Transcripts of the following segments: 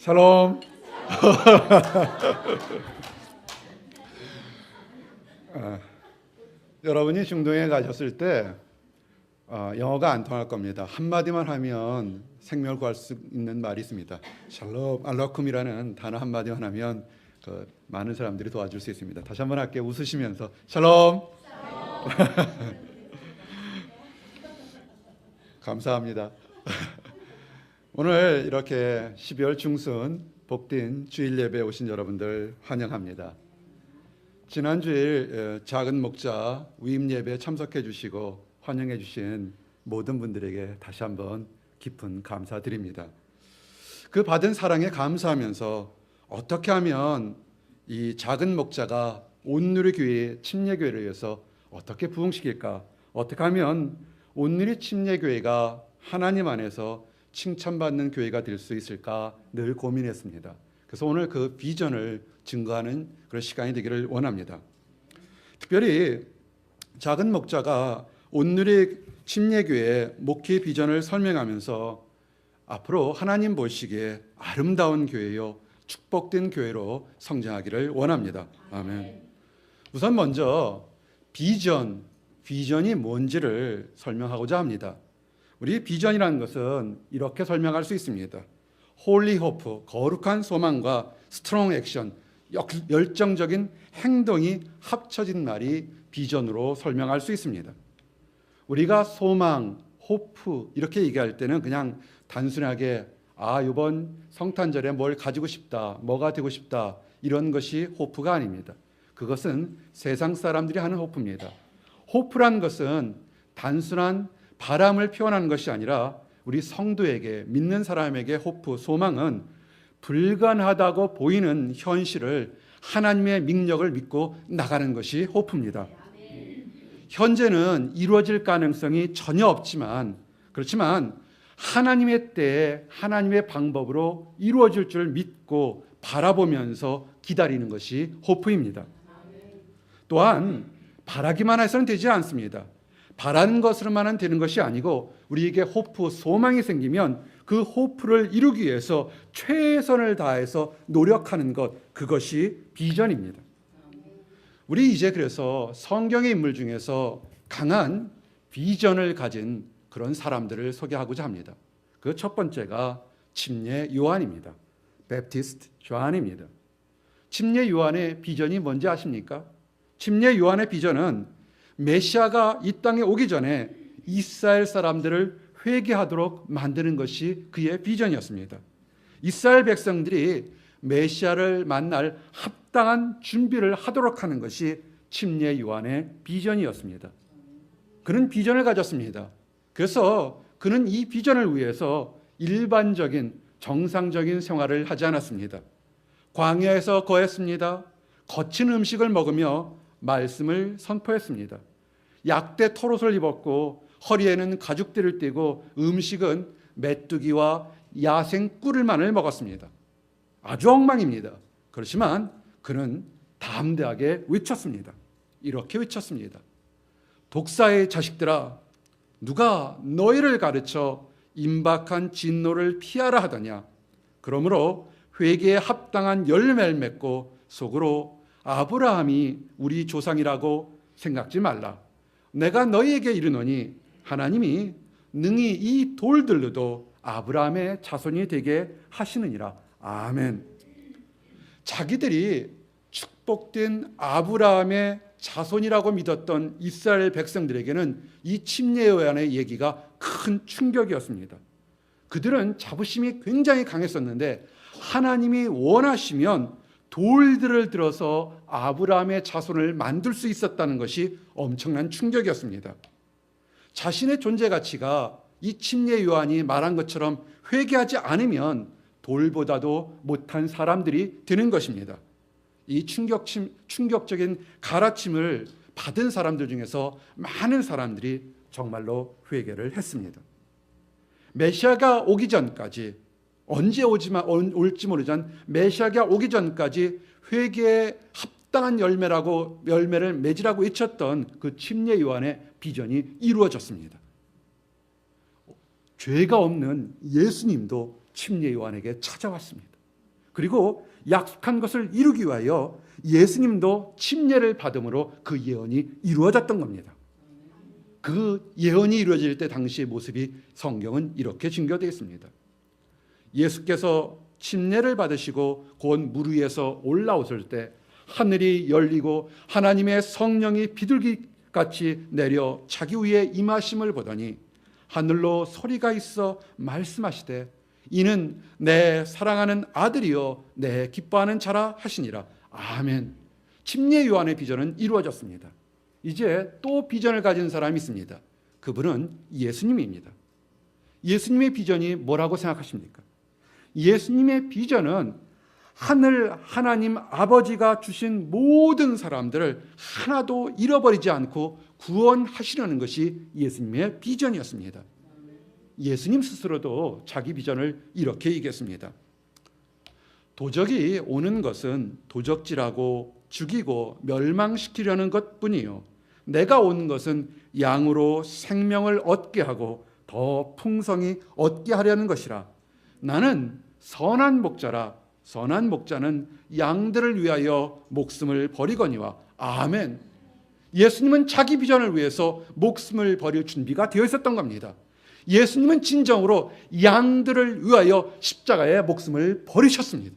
샬롬. 여러분이 중동에 가셨을 때 영어가 안 통할 겁니다. 한마디만 하면 생명을 구할 수 있는 말이 있습니다. 샬롬 알라쿰이라는 단어 한마디만 하면 많은 사람들이 도와줄 수 있습니다. 다시 한번 할게요. 웃으시면서 샬롬. 감사합니다. 오늘 이렇게 12월 중순 복된 주일 예배에 오신 여러분들 환영합니다. 지난 주일 작은 목자 위임 예배에 참석해 주시고 환영해 주신 모든 분들에게 다시 한번 깊은 감사드립니다. 그 받은 사랑에 감사하면서 어떻게 하면 이 작은 목자가 온누리교회 침례교회를 위해서 어떻게 부흥시킬까? 어떻게 하면 온누리 침례교회가 하나님 안에서 칭찬받는 교회가 될 수 있을까 늘 고민했습니다. 그래서 오늘 그 비전을 증거하는 그런 시간이 되기를 원합니다. 특별히 작은 목자가 온누리 침례교회 목회 비전을 설명하면서 앞으로 하나님 보시기에 아름다운 교회요 축복된 교회로 성장하기를 원합니다. 아멘. 우선 먼저 비전이 뭔지를 설명하고자 합니다. 우리 비전이라는 것은 이렇게 설명할 수 있습니다. 홀리 호프, 거룩한 소망과 스트롱 액션, 열정적인 행동이 합쳐진 말이 비전으로 설명할 수 있습니다. 우리가 소망, 호프 이렇게 얘기할 때는 그냥 단순하게 이번 성탄절에 뭘 가지고 싶다, 뭐가 되고 싶다 이런 것이 호프가 아닙니다. 그것은 세상 사람들이 하는 호프입니다. 호프란 것은 단순한 바람을 표현하는 것이 아니라 우리 성도에게, 믿는 사람에게 호프, 소망은 불가능하다고 보이는 현실을 하나님의 능력을 믿고 나가는 것이 호프입니다. 현재는 이루어질 가능성이 전혀 없지만, 그렇지만 하나님의 때에 하나님의 방법으로 이루어질 줄 믿고 바라보면서 기다리는 것이 호프입니다. 또한 바라기만 해서는 되지 않습니다. 바라는 것으로만은 되는 것이 아니고 우리에게 호프, 소망이 생기면 그 호프를 이루기 위해서 최선을 다해서 노력하는 것, 그것이 비전입니다. 우리 이제 그래서 성경의 인물 중에서 강한 비전을 가진 그런 사람들을 소개하고자 합니다. 그 첫 번째가 침례 요한입니다. 베프티스트 요한입니다. 침례 요한의 비전이 뭔지 아십니까? 침례 요한의 비전은 메시아가 이 땅에 오기 전에 이스라엘 사람들을 회개하도록 만드는 것이 그의 비전이었습니다. 이스라엘 백성들이 메시아를 만날 합당한 준비를 하도록 하는 것이 침례 요한의 비전이었습니다. 그는 비전을 가졌습니다. 그래서 그는 이 비전을 위해서 일반적인 정상적인 생활을 하지 않았습니다. 광야에서 거했습니다. 거친 음식을 먹으며 말씀을 선포했습니다. 약대 털옷을 입었고 허리에는 가죽띠를 띠고 음식은 메뚜기와 야생 꿀만을 먹었습니다. 아주 엉망입니다. 그렇지만 그는 담대하게 외쳤습니다. 이렇게 외쳤습니다. 독사의 자식들아, 누가 너희를 가르쳐 임박한 진노를 피하라 하더냐. 그러므로 회개에 합당한 열매를 맺고 속으로 아브라함이 우리 조상이라고 생각지 말라. 내가 너희에게 이르노니 하나님이 능히 이 돌들로도 아브라함의 자손이 되게 하시느니라. 아멘. 자기들이 축복된 아브라함의 자손이라고 믿었던 이스라엘 백성들에게는 이 침례 요한의 얘기가 큰 충격이었습니다. 그들은 자부심이 굉장히 강했었는데 하나님이 원하시면 돌들을 들어서 아브라함의 자손을 만들 수 있었다는 것이 엄청난 충격이었습니다. 자신의 존재 가치가 이 침례 요한이 말한 것처럼 회개하지 않으면 돌보다도 못한 사람들이 되는 것입니다. 이 충격적인 가르침을 받은 사람들 중에서 많은 사람들이 정말로 회개를 했습니다. 메시아가 오기 전까지, 언제 올지 모르지만 메시아가 오기 전까지 회개에 합당한 열매를 맺으라고 외쳤던 그 침례 요한의 비전이 이루어졌습니다. 죄가 없는 예수님도 침례 요한에게 찾아왔습니다. 그리고 약속한 것을 이루기 위하여 예수님도 침례를 받음으로 그 예언이 이루어졌던 겁니다. 그 예언이 이루어질 때 당시의 모습이 성경은 이렇게 증거되어 있습니다. 예수께서 침례를 받으시고 곧 물 위에서 올라오실 때 하늘이 열리고 하나님의 성령이 비둘기같이 내려 자기 위에 임하심을 보더니 하늘로 소리가 있어 말씀하시되 이는 내 사랑하는 아들이요 내 기뻐하는 자라 하시니라. 아멘. 침례 요한의 비전은 이루어졌습니다. 이제 또 비전을 가진 사람이 있습니다. 그분은 예수님입니다. 예수님의 비전이 뭐라고 생각하십니까? 예수님의 비전은 하늘 하나님 아버지가 주신 모든 사람들을 하나도 잃어버리지 않고 구원하시려는 것이 예수님의 비전이었습니다. 예수님 스스로도 자기 비전을 이렇게 얘기했습니다. 도적이 오는 것은 도적질하고 죽이고 멸망시키려는 것뿐이요 내가 온 것은 양으로 생명을 얻게 하고 더 풍성히 얻게 하려는 것이라. 나는 선한 목자라. 선한 목자는 양들을 위하여 목숨을 버리거니와. 아멘. 예수님은 자기 비전을 위해서 목숨을 버릴 준비가 되어 있었던 겁니다. 예수님은 진정으로 양들을 위하여 십자가에 목숨을 버리셨습니다.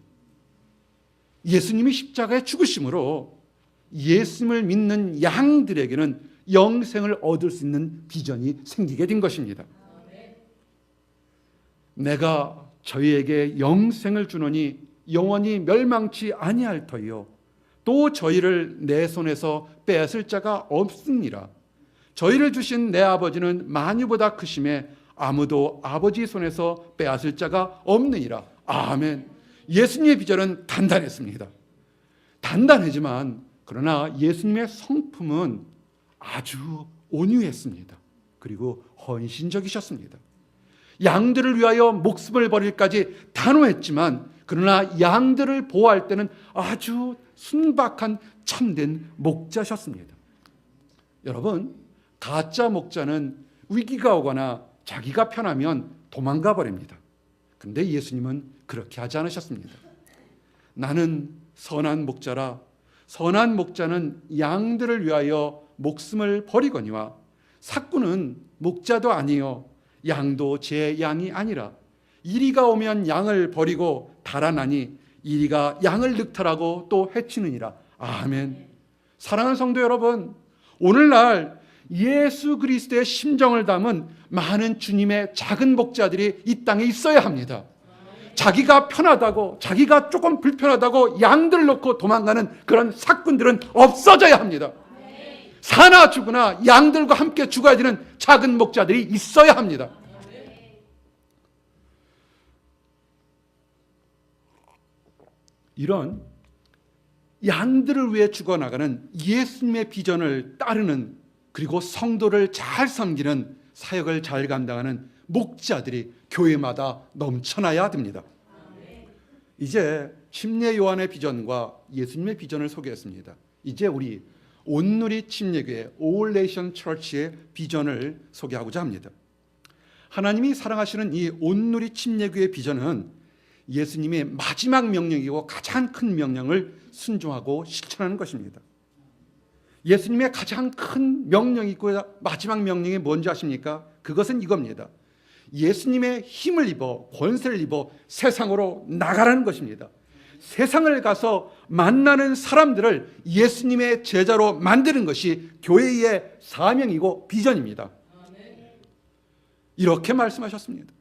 예수님이 십자가에 죽으심으로 예수님을 믿는 양들에게는 영생을 얻을 수 있는 비전이 생기게 된 것입니다. 내가 저희에게 영생을 주노니 영원히 멸망치 아니할 터이요 또 저희를 내 손에서 빼앗을 자가 없으니라. 저희를 주신 내 아버지는 만유보다 크심에 아무도 아버지 손에서 빼앗을 자가 없느니라. 아멘. 예수님의 비전은 단단했습니다. 단단하지만 그러나 예수님의 성품은 아주 온유했습니다. 그리고 헌신적이셨습니다. 양들을 위하여 목숨을 버릴까지 단호했지만 그러나 양들을 보호할 때는 아주 순박한 참된 목자셨습니다. 여러분, 가짜 목자는 위기가 오거나 자기가 편하면 도망가 버립니다. 그런데 예수님은 그렇게 하지 않으셨습니다. 나는 선한 목자라. 선한 목자는 양들을 위하여 목숨을 버리거니와 삭구는 목자도 아니요 양도 제 양이 아니라 이리가 오면 양을 버리고 달아나니 이리가 양을 늑탈하고 또 해치느니라. 아멘. 사랑하는 성도 여러분, 오늘날 예수 그리스도의 심정을 담은 많은 주님의 작은 목자들이 이 땅에 있어야 합니다. 자기가 편하다고, 자기가 조금 불편하다고 양들 놓고 도망가는 그런 사꾼들은 없어져야 합니다. 사나 죽으나 양들과 함께 죽어야 되는 작은 목자들이 있어야 합니다. 이런 양들을 위해 죽어나가는 예수님의 비전을 따르는, 그리고 성도를 잘 섬기는, 사역을 잘 감당하는 목자들이 교회마다 넘쳐나야 됩니다. 이제 침례 요한의 비전과 예수님의 비전을 소개했습니다. 이제 우리 온누리 침례교회 All Nation Church의 비전을 소개하고자 합니다. 하나님이 사랑하시는 이 온누리 침례교회 비전은 예수님의 마지막 명령이고 가장 큰 명령을 순종하고 실천하는 것입니다. 예수님의 가장 큰 명령이 있고 마지막 명령이 뭔지 아십니까? 그것은 이겁니다. 예수님의 힘을 입어, 권세를 입어 세상으로 나가라는 것입니다. 세상을 가서 만나는 사람들을 예수님의 제자로 만드는 것이 교회의 사명이고 비전입니다. 이렇게 말씀하셨습니다.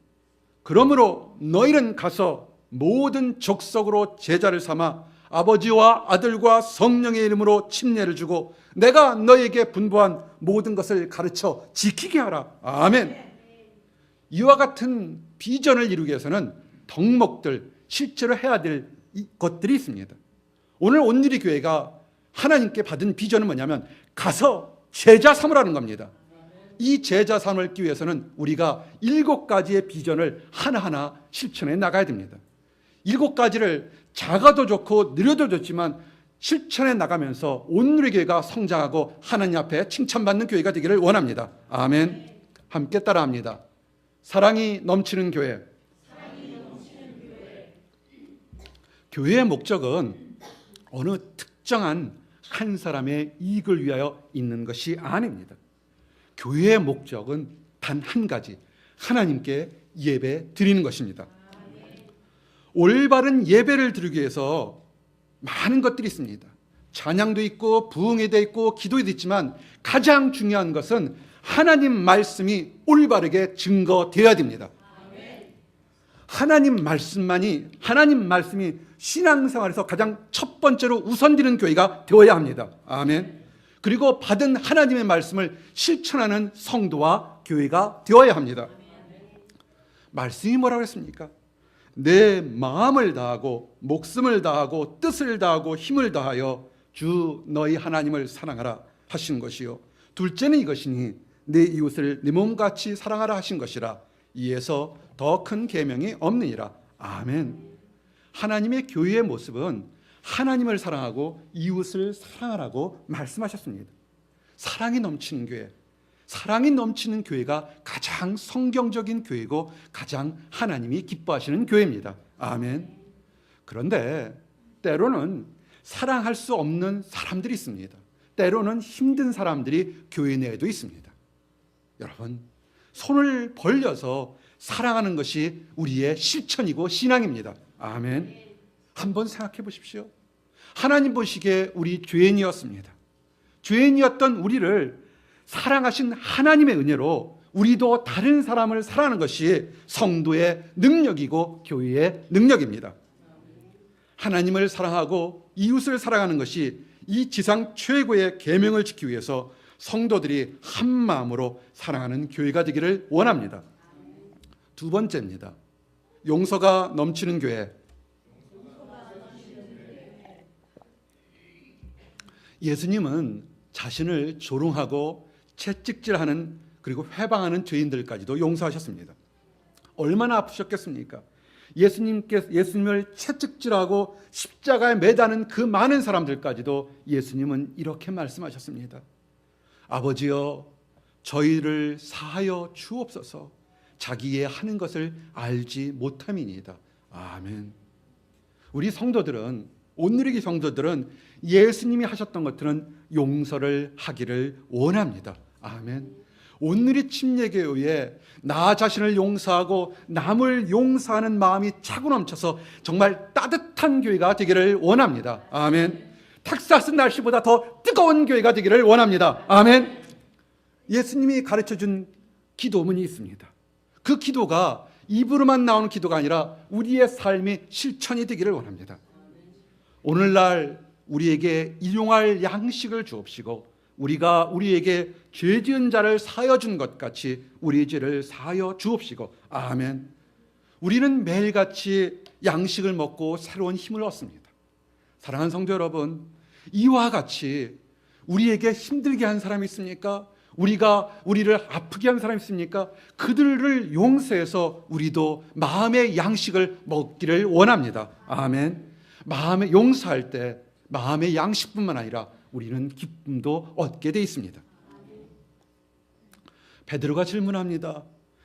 그러므로 너희는 가서 모든 족속으로 제자를 삼아 아버지와 아들과 성령의 이름으로 침례를 주고 내가 너희에게 분부한 모든 것을 가르쳐 지키게 하라. 아멘. 이와 같은 비전을 이루기 위해서는 덕목들, 실제로 해야 될 것들이 있습니다. 오늘 온누리 교회가 하나님께 받은 비전은 뭐냐면 가서 제자 삼으라는 겁니다. 이 제자 삼기 위해서는 우리가 7가지의 비전을 하나하나 실천해 나가야 됩니다. 7가지를 작아도 좋고 느려도 좋지만 실천해 나가면서 온누리 교회가 성장하고 하나님 앞에 칭찬받는 교회가 되기를 원합니다. 아멘. 함께 따라합니다. 사랑이 넘치는 교회, 교회의 목적은 어느 특정한 한 사람의 이익을 위하여 있는 것이 아닙니다. 교회의 목적은 단 한 가지, 하나님께 예배 드리는 것입니다. 올바른 예배를 드리기 위해서 많은 것들이 있습니다. 찬양도 있고 부흥회도 있고 기도도 있지만 가장 중요한 것은 하나님 말씀이 올바르게 증거되어야 됩니다. 하나님 말씀이 신앙생활에서 가장 첫 번째로 우선되는 교회가 되어야 합니다. 아멘. 그리고 받은 하나님의 말씀을 실천하는 성도와 교회가 되어야 합니다. 말씀이 뭐라고 했습니까? 내 마음을 다하고 목숨을 다하고 뜻을 다하고 힘을 다하여 주 너희 하나님을 사랑하라 하신 것이요, 둘째는 이것이니 내 이웃을 내 몸같이 사랑하라 하신 것이라. 이에서 더 큰 계명이 없느니라. 아멘. 하나님의 교회의 모습은 하나님을 사랑하고 이웃을 사랑하라고 말씀하셨습니다. 사랑이 넘치는 교회, 사랑이 넘치는 교회가 가장 성경적인 교회고 가장 하나님이 기뻐하시는 교회입니다. 아멘. 그런데 때로는 사랑할 수 없는 사람들이 있습니다. 때로는 힘든 사람들이 교회 내에도 있습니다. 여러분, 손을 벌려서 사랑하는 것이 우리의 실천이고 신앙입니다. 아멘. 한번 생각해 보십시오. 하나님 보시기에 우리 죄인이었습니다. 죄인이었던 우리를 사랑하신 하나님의 은혜로 우리도 다른 사람을 사랑하는 것이 성도의 능력이고 교회의 능력입니다. 하나님을 사랑하고 이웃을 사랑하는 것이 이 지상 최고의 계명을 지키기 위해서 성도들이 한 마음으로 사랑하는 교회가 되기를 원합니다. 두 번째입니다. 용서가 넘치는 교회. 예수님은 자신을 조롱하고 채찍질하는 그리고 회방하는 죄인들까지도 용서하셨습니다. 얼마나 아프셨겠습니까? 예수님을 채찍질하고 십자가에 매다는 그 많은 사람들까지도 예수님은 이렇게 말씀하셨습니다. 아버지여, 저희를 사하여 주옵소서. 자기의 하는 것을 알지 못함이니이다. 아멘. 우리 성도들은, 온누리교 성도들은 예수님이 하셨던 것들은 용서를 하기를 원합니다. 아멘. 온누리 침례교회에 나 자신을 용서하고 남을 용서하는 마음이 차고 넘쳐서 정말 따뜻한 교회가 되기를 원합니다. 아멘. 텍사스 날씨보다 더 뜨거운 교회가 되기를 원합니다. 아멘. 예수님이 가르쳐준 기도문이 있습니다. 그 기도가 입으로만 나오는 기도가 아니라 우리의 삶이 실천이 되기를 원합니다. 오늘날 우리에게 일용할 양식을 주옵시고 우리가 우리에게 죄 지은 자를 사하여 준 것 같이 우리의 죄를 사하여 주옵시고. 아멘. 우리는 매일같이 양식을 먹고 새로운 힘을 얻습니다. 사랑하는 성도 여러분, 이와 같이 우리에게 힘들게 한 사람이 있습니까? 우리를 아프게 한 사람이 있습니까? 그들을 용서해서 우리도 마음의 양식을 먹기를 원합니다. 아멘. 마음에 용서할 때 마음의 양식뿐만 아니라 우리는 기쁨도 얻게 돼 있습니다. 베드로가 질문합니다.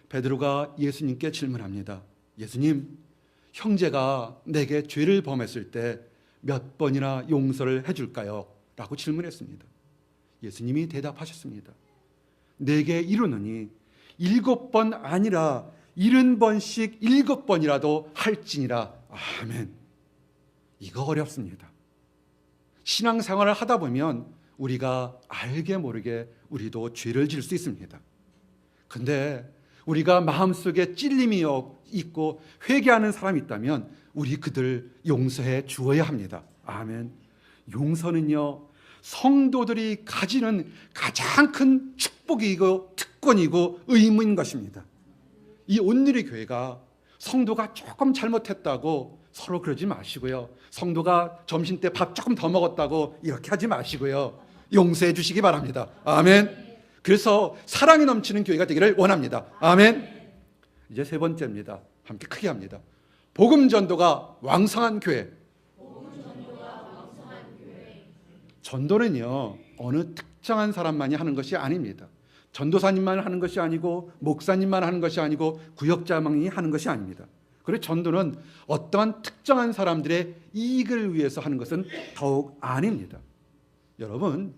베드로가 예수님께 질문합니다. 예수님, 형제가 내게 죄를 범했을 때 몇 번이나 용서를 해줄까요? 라고 질문했습니다. 예수님이 대답하셨습니다. 내게 이르노니 7번 아니라 70번씩 7번이라도 할지니라. 아멘. 이거 어렵습니다. 신앙생활을 하다 보면 우리가 알게 모르게 우리도 죄를 지을 수 있습니다. 근데 우리가 마음속에 찔림이 있고 회개하는 사람이 있다면 우리 그들 용서해 주어야 합니다. 아멘. 용서는요, 성도들이 가지는 가장 큰 축복이고 특권이고 의무인 것입니다. 이 온누리 교회가 성도가 조금 잘못했다고 서로 그러지 마시고요. 성도가 점심때 밥 조금 더 먹었다고 이렇게 하지 마시고요. 용서해 주시기 바랍니다. 아멘. 그래서 사랑이 넘치는 교회가 되기를 원합니다. 아멘. 이제 세 번째입니다. 함께 크게 합니다. 복음 전도가 왕성한 교회. 전도는요, 어느 특정한 사람만이 하는 것이 아닙니다. 전도사님만 하는 것이 아니고 목사님만 하는 것이 아니고 구역자만이 하는 것이 아닙니다. 그리고 전도는 어떠한 특정한 사람들의 이익을 위해서 하는 것은 더욱 아닙니다. 여러분,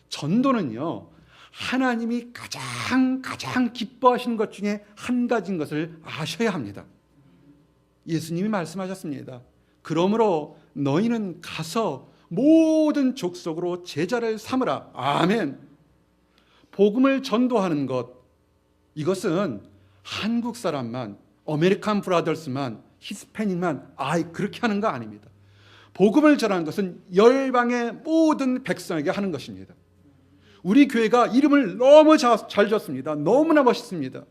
전도는요, 하나님이 가장 기뻐하시는 것 중에 한 가지인 것을 아셔야 합니다. 예수님이 말씀하셨습니다. 그러므로 너희는 가서 모든 족속으로 제자를 삼으라. 아멘. 복음을 전도하는 것, 이것은 한국 사람만, 아메리칸 브라더스만, 히스패닉만 그렇게 하는 거 아닙니다. 복음을 전하는 것은 열방의 모든 백성에게 하는 것입니다. 우리 교회가 이름을 너무 잘 줬습니다. 너무나 멋있습니다.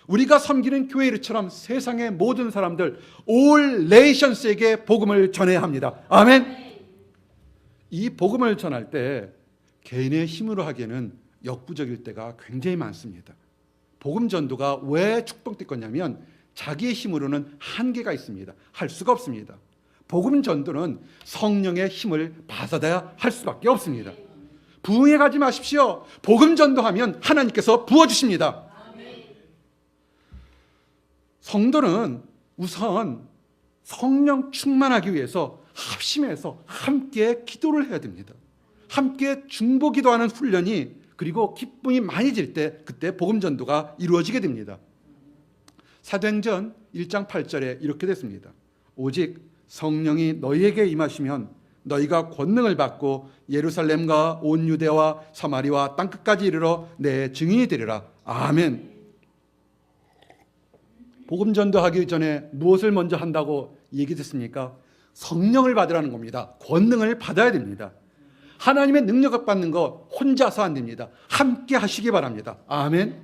우리가 섬기는 교회 이름처럼 세상의 모든 사람들, all nations에게 복음을 전해야 합니다. 아멘. 이 복음을 전할 때 개인의 힘으로 하기에는 역부족일 때가 굉장히 많습니다. 복음 전도가 왜 축복됐겠냐면 자기의 힘으로는 한계가 있습니다. 할 수가 없습니다. 복음 전도는 성령의 힘을 받아야 할 수밖에 없습니다. 부흥해 가지 마십시오. 복음 전도하면 하나님께서 부어주십니다. 성도는 우선 성령 충만하기 위해서 합심해서 함께 기도를 해야 됩니다. 함께 중보 기도하는 훈련이, 그리고 기쁨이 많이 질 때 그때 복음 전도가 이루어지게 됩니다. 사도행전 1장 8절에 이렇게 됐습니다. 오직 성령이 너희에게 임하시면 너희가 권능을 받고 예루살렘과 온 유대와 사마리와 땅끝까지 이르러 내 증인이 되리라. 아멘. 복음 전도하기 전에 무엇을 먼저 한다고 얘기됐습니까? 성령을 받으라는 겁니다. 권능을 받아야 됩니다. 하나님의 능력을 받는 거 혼자서 안 됩니다. 함께 하시기 바랍니다. 아멘.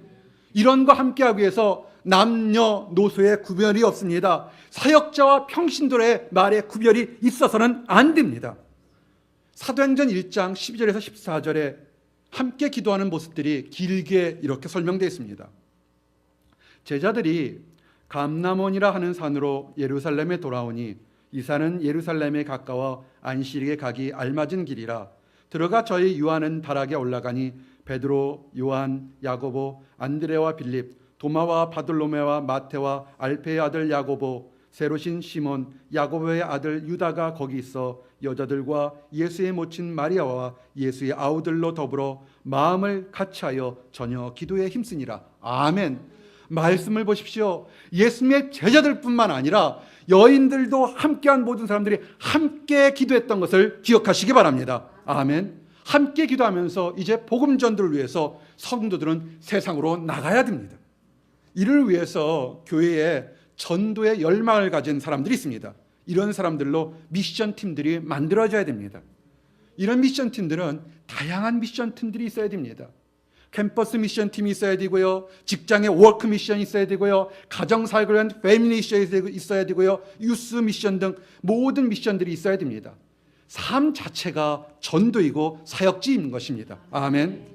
이런 거 함께 하기 위해서 남녀노소의 구별이 없습니다. 사역자와 평신도의 말에 구별이 있어서는 안 됩니다. 사도행전 1장 12절에서 14절에 함께 기도하는 모습들이 길게 이렇게 설명되어 있습니다. 제자들이 감람원이라 하는 산으로 예루살렘에 돌아오니 이 산은 예루살렘에 가까워 안식일에 가기 알맞은 길이라. 들어가 저희 요한은 다락에 올라가니 베드로, 요한, 야고보, 안드레와 빌립, 도마와 바돌로메와 마테와 알페의 아들 야고보, 세로신 시몬, 야고보의 아들 유다가 거기 있어 여자들과 예수의 모친 마리아와 예수의 아우들로 더불어 마음을 같이하여 전혀 기도에 힘쓰니라. 아멘. 말씀을 보십시오. 예수님의 제자들뿐만 아니라 여인들도 함께한 모든 사람들이 함께 기도했던 것을 기억하시기 바랍니다. 아멘. 함께 기도하면서 이제 복음 전도를 위해서 성도들은 세상으로 나가야 됩니다. 이를 위해서 교회에 전도의 열망을 가진 사람들이 있습니다. 이런 사람들로 미션 팀들이 만들어져야 됩니다. 이런 미션 팀들은 다양한 미션 팀들이 있어야 됩니다. 캠퍼스 미션 팀이 있어야 되고요, 직장의 워크 미션이 있어야 되고요, 가정사역을 위한 패밀리 미션이 있어야 되고요, 유스 미션 등 모든 미션들이 있어야 됩니다. 삶 자체가 전도이고 사역지인 것입니다. 아멘.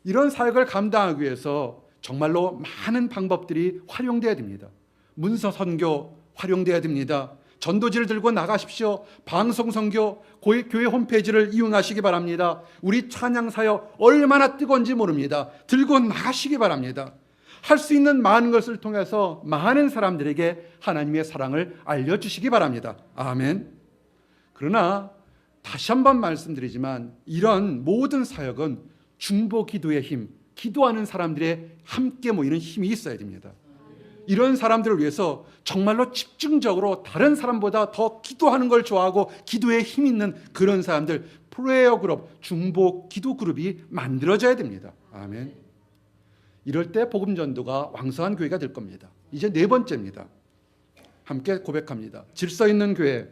이런 사역을 감당하기 위해서 정말로 많은 방법들이 활용돼야 됩니다. 문서 선교 활용돼야 됩니다. 전도지를 들고 나가십시오. 방송 선교, 교회 홈페이지를 이용하시기 바랍니다. 우리 찬양 사역 얼마나 뜨거운지 모릅니다. 들고 나가시기 바랍니다. 할 수 있는 많은 것을 통해서 많은 사람들에게 하나님의 사랑을 알려주시기 바랍니다. 아멘. 그러나 다시 한번 말씀드리지만 이런 모든 사역은 중보 기도의 힘, 기도하는 사람들의 함께 모이는 힘이 있어야 됩니다. 이런 사람들을 위해서 정말로 집중적으로 다른 사람보다 더 기도하는 걸 좋아하고 기도에 힘 있는 그런 사람들, 프레이어 그룹, 중보 기도 그룹이 만들어져야 됩니다. 아멘. 이럴 때 복음 전도가 왕성한 교회가 될 겁니다. 이제 네 번째입니다. 함께 고백합니다. 질서 있는 교회.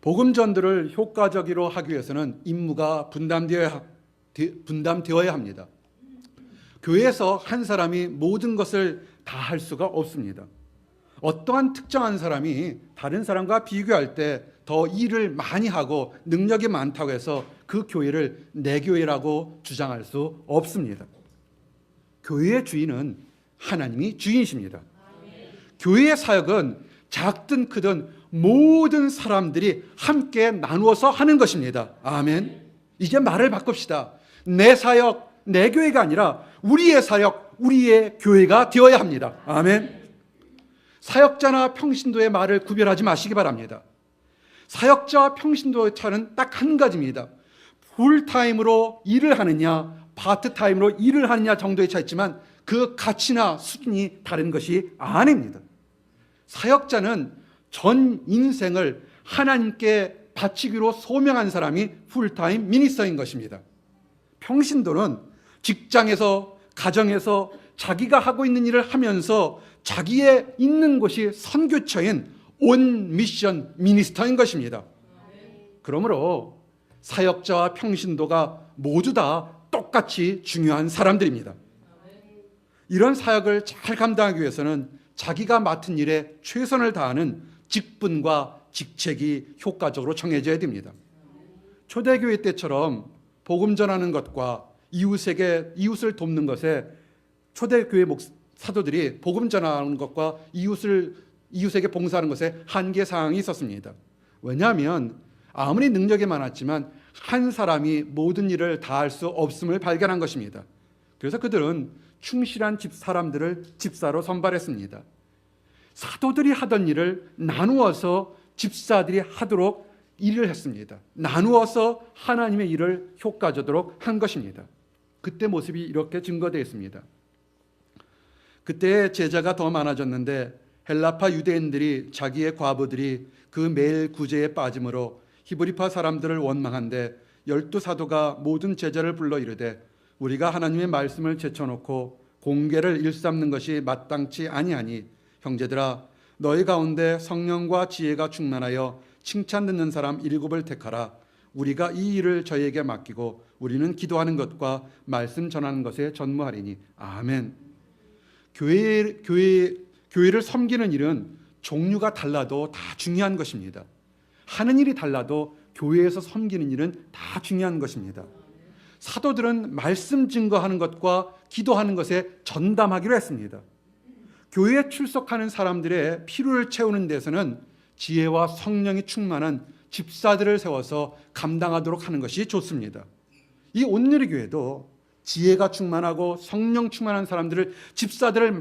복음 전도를 효과적으로 하기 위해서는 임무가 분담되어야 합니다. 교회에서 한 사람이 모든 것을 다 할 수가 없습니다. 어떠한 특정한 사람이 다른 사람과 비교할 때 더 일을 많이 하고 능력이 많다고 해서 그 교회를 내 교회라고 주장할 수 없습니다. 교회의 주인은 하나님이 주인이십니다. 교회의 사역은 작든 크든 모든 사람들이 함께 나누어서 하는 것입니다. 아멘. 이제 말을 바꿉시다. 내 사역, 내 교회가 아니라 우리의 사역, 우리의 교회가 되어야 합니다. 아멘. 사역자나 평신도의 말을 구별하지 마시기 바랍니다. 사역자와 평신도의 차는 딱 한 가지입니다. 풀타임으로 일을 하느냐 파트타임으로 일을 하느냐 정도의 차이지만 그 가치나 수준이 다른 것이 아닙니다. 사역자는 전 인생을 하나님께 바치기로 소명한 사람이 풀타임 미니스터인 것입니다. 평신도는 직장에서 가정에서 자기가 하고 있는 일을 하면서 자기의 있는 곳이 선교처인 온 미션 미니스터인 것입니다. 그러므로 사역자와 평신도가 모두 다 똑같이 중요한 사람들입니다. 이런 사역을 잘 감당하기 위해서는 자기가 맡은 일에 최선을 다하는 직분과 직책이 효과적으로 정해져야 됩니다. 초대교회 때처럼 복음 전하는 것과 이웃을 돕는 것에 초대교회 사도들이 복음 전하는 것과 이웃에게 봉사하는 것에 한계 사항이 있었습니다. 왜냐하면 아무리 능력이 많았지만 한 사람이 모든 일을 다 할 수 없음을 발견한 것입니다. 그래서 그들은 충실한 사람들을 집사로 선발했습니다. 사도들이 하던 일을 나누어서 집사들이 하도록 일을 했습니다. 나누어서 하나님의 일을 효과적으로 한 것입니다. 그때 모습이 이렇게 증거되어 있습니다. 그때 제자가 더 많아졌는데 헬라파 유대인들이 자기의 과부들이 그 매일 구제에 빠짐으로 히브리파 사람들을 원망한데 12사도가 모든 제자를 불러 이르되 우리가 하나님의 말씀을 제쳐놓고 공계를 일삼는 것이 마땅치 아니하니 형제들아 너희 가운데 성령과 지혜가 충만하여 칭찬 듣는 사람 7을 택하라. 우리가 이 일을 저희에게 맡기고 우리는 기도하는 것과 말씀 전하는 것에 전무하리니. 아멘. 교회를 섬기는 일은 종류가 달라도 다 중요한 것입니다. 하는 일이 달라도 교회에서 섬기는 일은 다 중요한 것입니다. 사도들은 말씀 증거하는 것과 기도하는 것에 전담하기로 했습니다. 교회에 출석하는 사람들의 필요를 채우는 데서는 지혜와 성령이 충만한 집사들을 세워서 감당하도록 하는 것이 좋습니다. 이 온누리 교회도 지혜가 충만하고 성령 충만한 사람들을 집사들을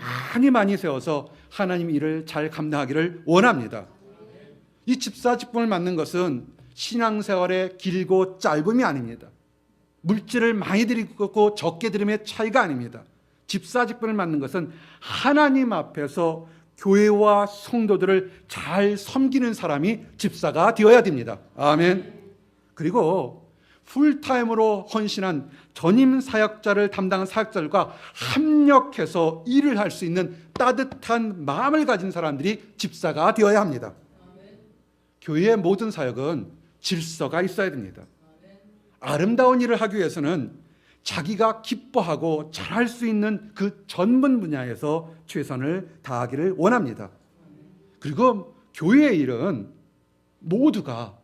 많이 세워서 하나님 일을 잘 감당하기를 원합니다. 이 집사 직분을 맡는 것은 신앙생활의 길고 짧음이 아닙니다. 물질을 많이 드리고 적게 드림의 차이가 아닙니다. 집사 직분을 맡는 것은 하나님 앞에서 교회와 성도들을 잘 섬기는 사람이 집사가 되어야 됩니다. 아멘. 그리고 풀타임으로 헌신한 전임 사역자를 담당한 사역자들과 합력해서 일을 할 수 있는 따뜻한 마음을 가진 사람들이 집사가 되어야 합니다. 교회의 모든 사역은 질서가 있어야 됩니다. 아름다운 일을 하기 위해서는 자기가 기뻐하고 잘할 수 있는 그 전문 분야에서 최선을 다하기를 원합니다. 그리고 교회의 일은 모두가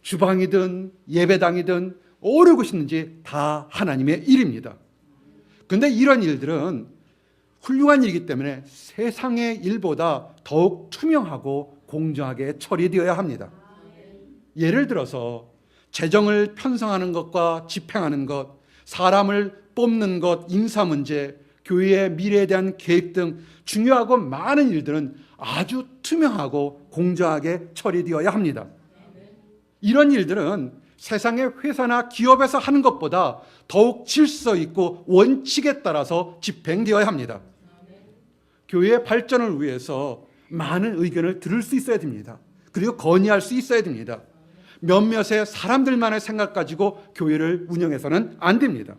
주방이든 예배당이든 어느 곳이든지 다 하나님의 일입니다. 그런데 이런 일들은 훌륭한 일이기 때문에 세상의 일보다 더욱 투명하고 공정하게 처리되어야 합니다. 예를 들어서 재정을 편성하는 것과 집행하는 것, 사람을 뽑는 것, 인사 문제, 교회의 미래에 대한 계획 등 중요하고 많은 일들은 아주 투명하고 공정하게 처리되어야 합니다. 이런 일들은 세상의 회사나 기업에서 하는 것보다 더욱 질서 있고 원칙에 따라서 집행되어야 합니다. 교회의 발전을 위해서 많은 의견을 들을 수 있어야 됩니다. 그리고 건의할 수 있어야 됩니다. 몇몇의 사람들만의 생각 가지고 교회를 운영해서는 안 됩니다.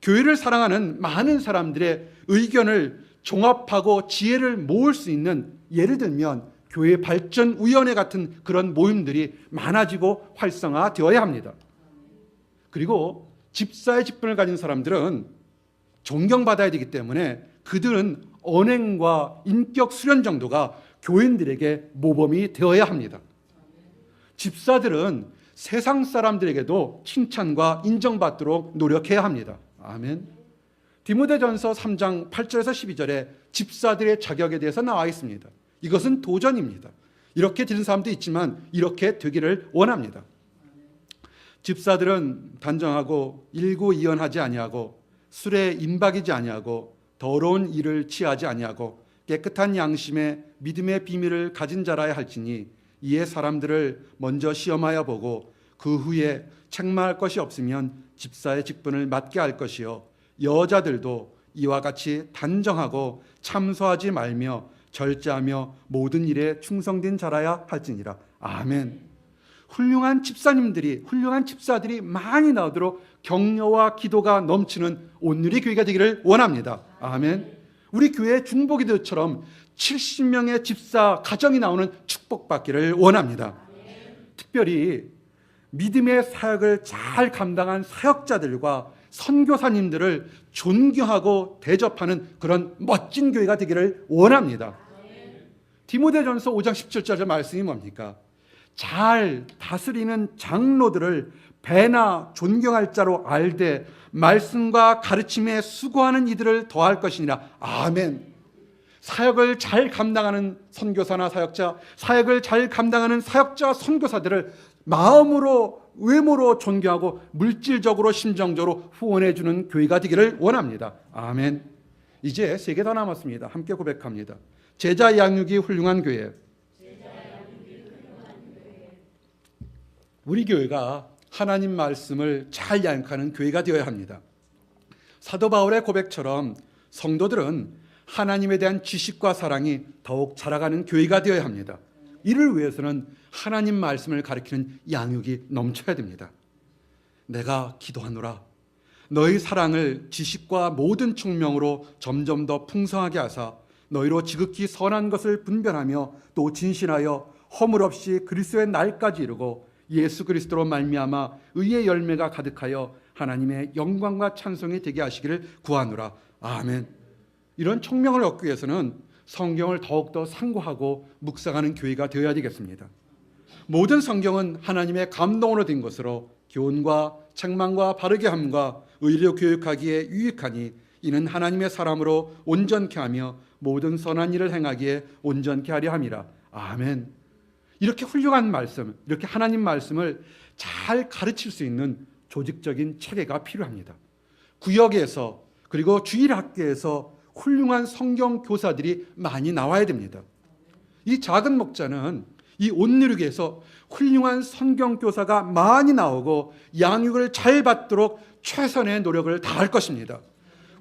교회를 사랑하는 많은 사람들의 의견을 종합하고 지혜를 모을 수 있는, 예를 들면 교회 발전위원회 같은 그런 모임들이 많아지고 활성화되어야 합니다. 그리고 집사의 직분을 가진 사람들은 존경받아야 되기 때문에 그들은 언행과 인격 수련 정도가 교인들에게 모범이 되어야 합니다. 집사들은 세상 사람들에게도 칭찬과 인정받도록 노력해야 합니다. 아멘. 디모데전서 3장 8절에서 12절에 집사들의 자격에 대해서 나와 있습니다. 이것은 도전입니다. 이렇게 되는 사람도 있지만 이렇게 되기를 원합니다. 집사들은 단정하고 일구이연하지 아니하고 술에 임박이지 아니하고 더러운 일을 취하지 아니하고 깨끗한 양심의 믿음의 비밀을 가진 자라야 할지니 이에 사람들을 먼저 시험하여 보고 그 후에 책망할 것이 없으면 집사의 직분을 맡게 할 것이요 여자들도 이와 같이 단정하고 참소하지 말며 절제하며 모든 일에 충성된 자라야 할지니라. 아멘. 훌륭한 집사들이 많이 나오도록 격려와 기도가 넘치는 온누리 교회가 되기를 원합니다. 아멘. 우리 교회 중보기도처럼 70명의 집사 가정이 나오는 축복받기를 원합니다. 특별히 믿음의 사역을 잘 감당한 사역자들과 선교사님들을 존경하고 대접하는 그런 멋진 교회가 되기를 원합니다. 디모데전서 5장 17절 말씀이 뭡니까? 잘 다스리는 장로들을 배나 존경할 자로 알되 말씀과 가르침에 수고하는 이들을 더할 것이니라. 아멘. 사역을 잘 감당하는 선교사나 사역자, 사역을 잘 감당하는 사역자, 선교사들을 마음으로, 외모로 존경하고 물질적으로, 심정적으로 후원해 주는 교회가 되기를 원합니다. 아멘. 이제 3개 더 남았습니다. 함께 고백합니다. 제자 양육이 훌륭한 교회. 우리 교회가 하나님 말씀을 잘 양육하는 교회가 되어야 합니다. 사도 바울의 고백처럼 성도들은 하나님에 대한 지식과 사랑이 더욱 자라가는 교회가 되어야 합니다. 이를 위해서는 하나님 말씀을 가르치는 양육이 넘쳐야 됩니다. 내가 기도하노라 너희 사랑을 지식과 모든 총명으로 점점 더 풍성하게 하사 너희로 지극히 선한 것을 분별하며 또 진실하여 허물 없이 그리스도의 날까지 이루고 예수 그리스도로 말미암아 의의 열매가 가득하여 하나님의 영광과 찬송이 되게 하시기를 구하노라. 아멘. 이런 총명을 얻기 위해서는 성경을 더욱더 상고하고 묵상하는 교회가 되어야 되겠습니다. 모든 성경은 하나님의 감동으로 된 것으로 교훈과 책망과 바르게 함과 의로 교육하기에 유익하니 이는 하나님의 사람으로 온전케 하며 모든 선한 일을 행하기에 온전케 하려 함이라. 아멘. 이렇게 훌륭한 말씀, 이렇게 하나님 말씀을 잘 가르칠 수 있는 조직적인 체계가 필요합니다. 구역에서 그리고 주일학교에서 훌륭한 성경 교사들이 많이 나와야 됩니다. 이 작은 목자는 이 온누리교에서 훌륭한 성경 교사가 많이 나오고 양육을 잘 받도록 최선의 노력을 다할 것입니다.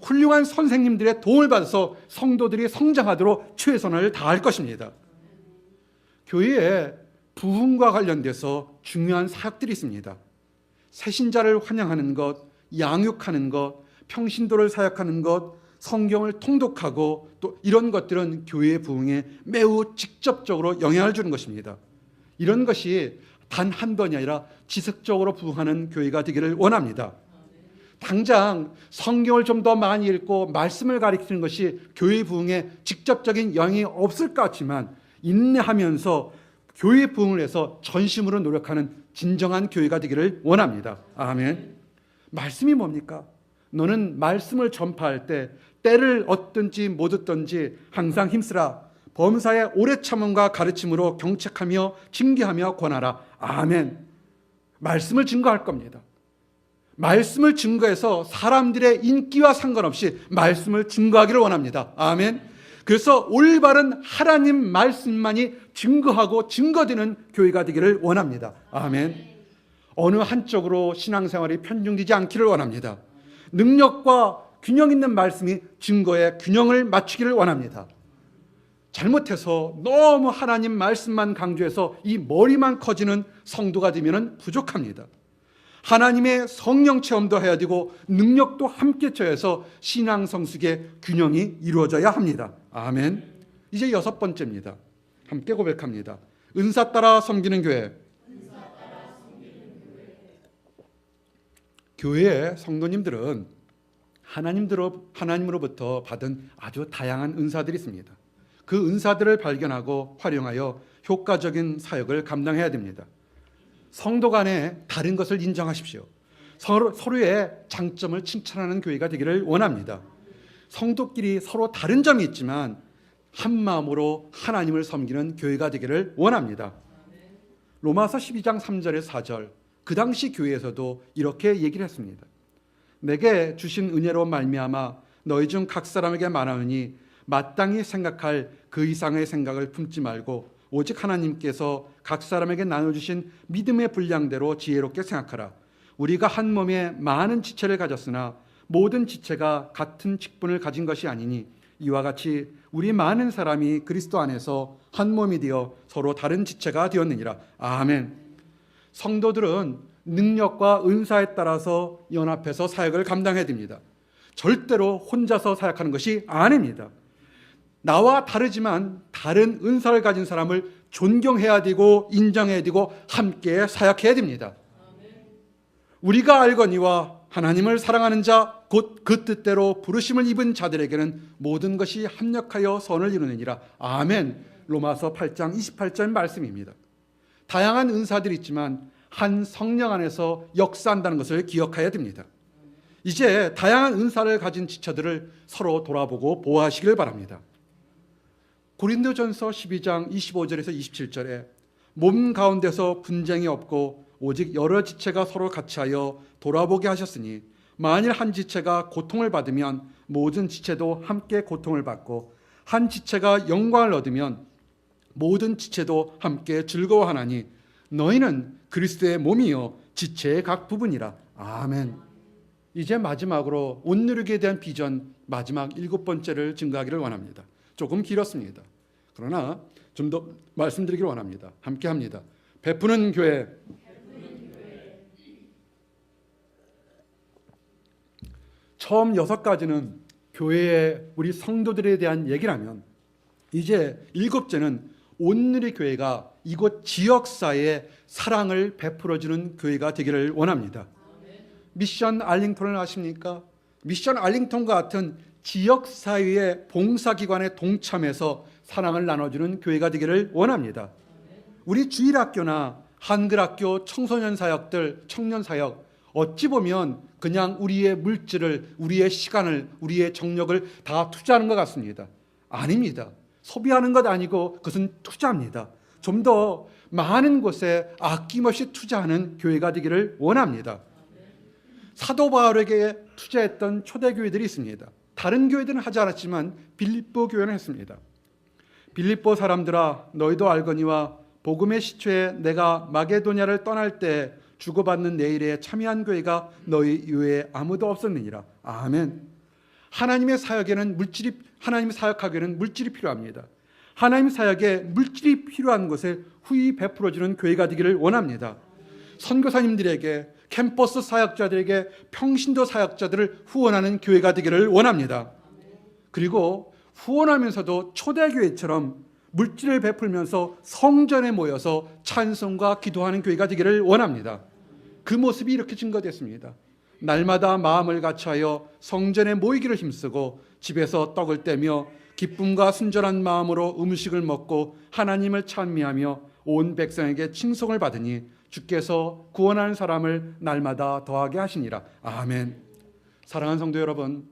훌륭한 선생님들의 도움을 받아서 성도들이 성장하도록 최선을 다할 것입니다. 교회에 부흥과 관련돼서 중요한 사역들이 있습니다. 새신자를 환영하는 것, 양육하는 것, 평신도를 사역하는 것, 성경을 통독하고 또 이런 것들은 교회의 부흥에 매우 직접적으로 영향을 주는 것입니다. 이런 것이 단 한 번이 아니라 지속적으로 부흥하는 교회가 되기를 원합니다. 당장 성경을 좀 더 많이 읽고 말씀을 가르치는 것이 교회 부흥에 직접적인 영향이 없을 것 같지만 인내하면서 교회 부흥을 해서 전심으로 노력하는 진정한 교회가 되기를 원합니다. 아멘. 말씀이 뭡니까? 너는 말씀을 전파할 때 때를 얻든지 못 얻든지 항상 힘쓰라. 범사의 오래 참음과 가르침으로 경책하며 징계하며 권하라. 아멘. 말씀을 증거할 겁니다. 말씀을 증거해서 사람들의 인기와 상관없이 말씀을 증거하기를 원합니다. 아멘. 그래서 올바른 하나님 말씀만이 증거하고 증거되는 교회가 되기를 원합니다. 아멘. 어느 한쪽으로 신앙생활이 편중되지 않기를 원합니다. 능력과 균형 있는 말씀이 증거의 균형을 맞추기를 원합니다. 잘못해서 너무 하나님 말씀만 강조해서 이 머리만 커지는 성도가 되면 부족합니다. 하나님의 성령 체험도 해야 되고 능력도 함께 처해서 신앙 성숙의 균형이 이루어져야 합니다. 아멘. 이제 6번째입니다. 함께 고백합니다. 은사 따라 섬기는 교회. 교회의 성도님들은 하나님으로부터 받은 아주 다양한 은사들이 있습니다. 그 은사들을 발견하고 활용하여 효과적인 사역을 감당해야 됩니다. 성도 간에 다른 것을 인정하십시오. 서로의 장점을 칭찬하는 교회가 되기를 원합니다. 성도끼리 서로 다른 점이 있지만 한 마음으로 하나님을 섬기는 교회가 되기를 원합니다. 로마서 12장 3절에서 4절, 그 당시 교회에서도 이렇게 얘기를 했습니다. 내게 주신 은혜로 말미암아 너희 중 각 사람에게 말하노니 마땅히 생각할 그 이상의 생각을 품지 말고 오직 하나님께서 각 사람에게 나눠주신 믿음의 분량대로 지혜롭게 생각하라. 우리가 한 몸에 많은 지체를 가졌으나 모든 지체가 같은 직분을 가진 것이 아니니 이와 같이 우리 많은 사람이 그리스도 안에서 한 몸이 되어 서로 다른 지체가 되었느니라. 아멘. 성도들은 능력과 은사에 따라서 연합해서 사역을 감당해야 됩니다. 절대로 혼자서 사역하는 것이 아닙니다. 나와 다르지만 다른 은사를 가진 사람을 존경해야 되고 인정해야 되고 함께 사역해야 됩니다. 우리가 알거니와 하나님을 사랑하는 자 곧 그 뜻대로 부르심을 입은 자들에게는 모든 것이 합력하여 선을 이루느니라. 아멘. 로마서 8장 28절 말씀입니다. 다양한 은사들이 있지만 한 성령 안에서 역사한다는 것을 기억해야 됩니다. 이제 다양한 은사를 가진 지체들을 서로 돌아보고 보호하시길 바랍니다. 고린도전서 12장 25절에서 27절에 몸 가운데서 분쟁이 없고 오직 여러 지체가 서로 같이하여 돌아보게 하셨으니 만일 한 지체가 고통을 받으면 모든 지체도 함께 고통을 받고 한 지체가 영광을 얻으면 모든 지체도 함께 즐거워하나니 너희는 그리스도의 몸이요 지체의 각 부분이라. 아멘. 이제 마지막으로 온누리교에 대한 비전 마지막 7번째를 증거하기를 원합니다. 조금 길었습니다. 그러나 좀 더 말씀드리기를 원합니다. 함께 합니다. 베푸는 교회. 처음 6가지는 교회의 우리 성도들에 대한 얘기라면 이제 7째는 온누리 교회가 이곳 지역사회에 사랑을 베풀어주는 교회가 되기를 원합니다. 미션 알링턴을 아십니까? 미션 알링턴과 같은 지역사회의 봉사기관에 동참해서 사랑을 나눠주는 교회가 되기를 원합니다. 우리 주일학교나 한글학교 청소년 사역들, 청년 사역 어찌 보면 그냥 우리의 물질을, 우리의 시간을, 우리의 정력을 다 투자하는 것 같습니다. 아닙니다. 소비하는 것 아니고 그것은 투자입니다. 좀 더 많은 곳에 아낌없이 투자하는 교회가 되기를 원합니다. 사도 바울에게 투자했던 초대교회들이 있습니다. 다른 교회들은 하지 않았지만 빌립보 교회는 했습니다. 빌립보 사람들아 너희도 알거니와 복음의 시초에 내가 마게도냐를 떠날 때 주고받는 내 일에 참여한 교회가 너희 이외에 아무도 없었느니라. 아멘. 하나님의 사역에는 하나님 사역하기에는 물질이 필요합니다. 하나님 사역에 물질이 필요한 것에 후히 베풀어주는 교회가 되기를 원합니다. 선교사님들에게, 캠퍼스 사역자들에게 평신도 사역자들을 후원하는 교회가 되기를 원합니다. 그리고 후원하면서도 초대교회처럼 물질을 베풀면서 성전에 모여서 찬송과 기도하는 교회가 되기를 원합니다. 그 모습이 이렇게 증거됐습니다. 날마다 마음을 같이하여 성전에 모이기를 힘쓰고 집에서 떡을 떼며 기쁨과 순전한 마음으로 음식을 먹고 하나님을 찬미하며 온 백성에게 칭송을 받으니 주께서 구원하는 사람을 날마다 더하게 하시니라. 아멘. 사랑하는 성도 여러분,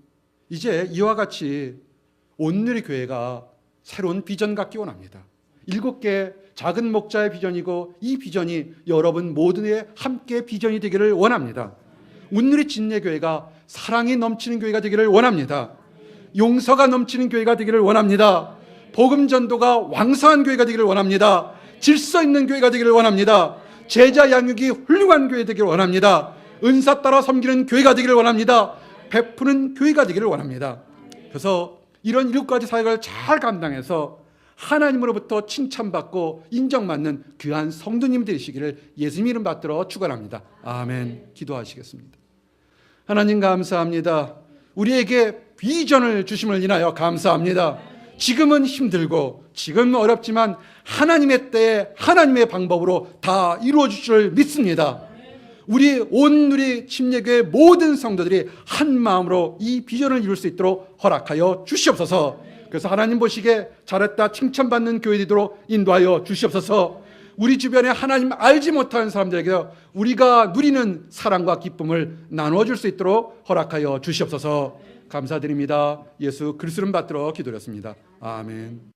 이제 이와 같이 온누리 교회가 새로운 비전 갖기 원합니다. 7개 작은 목자의 비전이고 이 비전이 여러분 모두의 함께 비전이 되기를 원합니다. 온누리 진례교회가 사랑이 넘치는 교회가 되기를 원합니다. 용서가 넘치는 교회가 되기를 원합니다. 복음 전도가 왕성한 교회가 되기를 원합니다. 질서 있는 교회가 되기를 원합니다. 제자 양육이 훌륭한 교회 되기를 원합니다. 은사 따라 섬기는 교회가 되기를 원합니다. 베푸는 교회가 되기를 원합니다. 그래서 이런 7가지 사역을 잘 감당해서 하나님으로부터 칭찬받고 인정받는 귀한 성도님 되시기를 예수님 이름 받들어 축원합니다. 아멘. 기도하시겠습니다. 하나님 감사합니다. 우리에게 비전을 주심을 인하여 감사합니다. 지금은 힘들고 지금은 어렵지만 하나님의 때에 하나님의 방법으로 다 이루어 주실 줄 믿습니다. 우리 온누리 침례교회 모든 성도들이 한 마음으로 이 비전을 이룰 수 있도록 허락하여 주시옵소서. 그래서 하나님 보시기에 잘했다 칭찬받는 교회 되도록 인도하여 주시옵소서. 우리 주변에 하나님 알지 못하는 사람들에게 우리가 누리는 사랑과 기쁨을 나누어 줄 수 있도록 허락하여 주시옵소서. 감사드립니다. 예수 그리스도 이름 받들어 기도드렸습니다. 아멘.